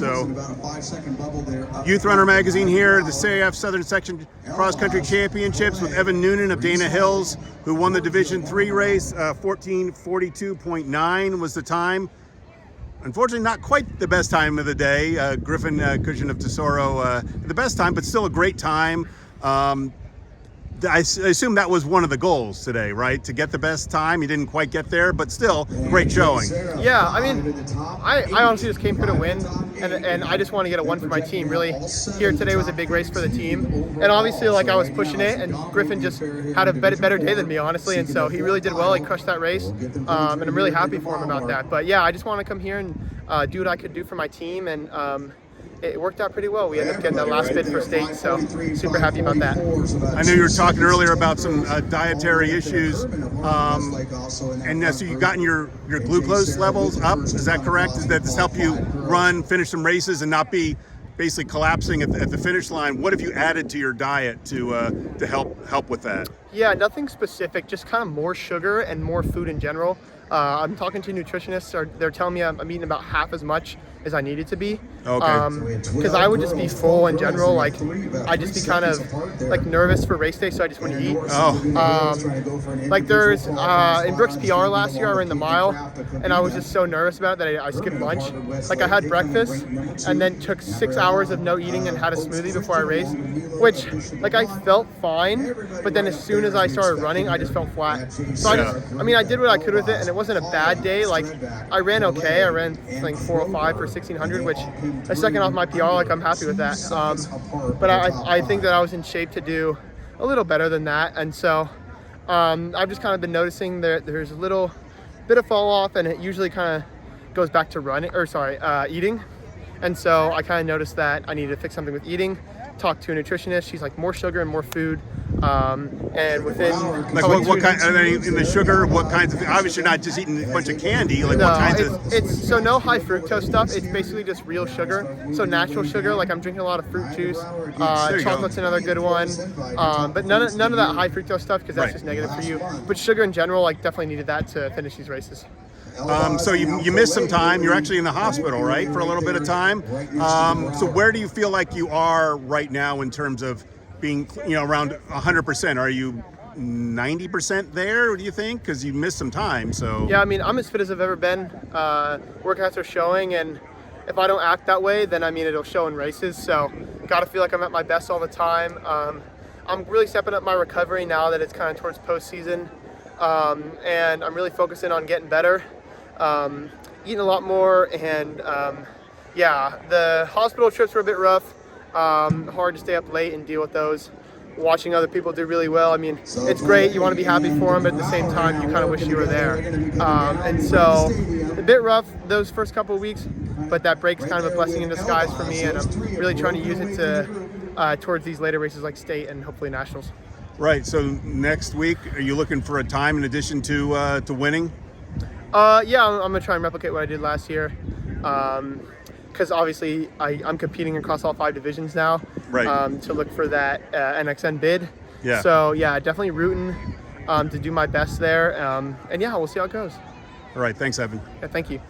So, Youth Runner Magazine here, the CIF Southern Section Cross Country Championships with Evan Noonan of Dana Hills, who won the Division III race. 14:42.9 was the time. Unfortunately, not quite the best time of the day. Griffin Cushion of Tesoro, the best time, but still a great time. I assume that was one of the goals today, right? To get the best time. You didn't quite get there, but still, great showing. Yeah, I mean, I honestly just came here to win, and I just want to get a win for my team. Really, here today was a big race for the team, and obviously, like, I was pushing it, and Griffin just had a better day than me, honestly, and so he really did well. He crushed that race, and I'm really happy for him about that. But yeah, I just want to come here and do what I could do for my team, and it worked out pretty well. We ended up getting that last bid for state, so super happy about that. I know you were talking earlier about some dietary issues, and so you've gotten your glucose levels up. Is that correct? Does that help you finish some races and not be basically collapsing at the finish line? What have you added to your diet to help with that? Yeah, nothing specific, just kind of more sugar and more food in general. I'm talking to nutritionists. They're telling me I'm eating about half as much as I needed to be. Okay. Because I would just be full in general. Like, I'd just be kind of like nervous for race day, so I just wouldn't eat. Like there's in Brooks PR last year, I ran the mile, and I was just so nervous about it that I skipped lunch. Like, I had breakfast and then took 6 hours of no eating and had a smoothie before I raced, which, like, I felt fine, but then as soon as I started running, I just felt flat. So I did what I could with it, and it wasn't a bad day. Like, I ran okay. I ran like 4:05 for 1600, which a second off my PR. Like, I'm happy with that. But I think that I was in shape to do a little better than that, and so I've just kind of been noticing that there's a little bit of fall off, and it usually kind of goes back to eating. And so I kind of noticed that I needed to fix something with eating. Talked to a nutritionist. She's like, more sugar and more food. And within what kind? Are they in the sugar? What kinds of? Obviously, you're not just eating a bunch of candy. Like, what kinds of? It's so no high fructose stuff. It's basically just real sugar. So natural sugar. Like, I'm drinking a lot of fruit juice. Chocolate's another good one. But none of that high fructose stuff, because that's just negative for you. But sugar in general, like, definitely needed that to finish these races. So you missed some time. You're actually in the hospital, right, for a little bit of time. So where do you feel like you are right now in terms of being, around 100%? Are you 90% there, do you think? Because you missed some time, so. Yeah, I mean, I'm as fit as I've ever been. Workouts are showing, and if I don't act that way, then, it'll show in races. So got to feel like I'm at my best all the time. I'm really stepping up my recovery now that it's kind of towards postseason. And I'm really focusing on getting better. Eating a lot more, and the hospital trips were a bit rough. Hard to stay up late and deal with those. Watching other people do really well, it's great. You want to be happy for them, but at the same time, you kind of wish you were there. And so, a bit rough those first couple of weeks, but that break's kind of a blessing in disguise for me, and I'm really trying to use it to towards these later races like state and hopefully nationals. Right. So next week, are you looking for a time in addition to winning? Yeah, I'm gonna try and replicate what I did last year, because obviously I'm competing across all 5 divisions now. Right. To look for that NXN bid. Yeah. So yeah, definitely rooting to do my best there, and yeah, we'll see how it goes. All right. Thanks, Evan. Yeah, thank you.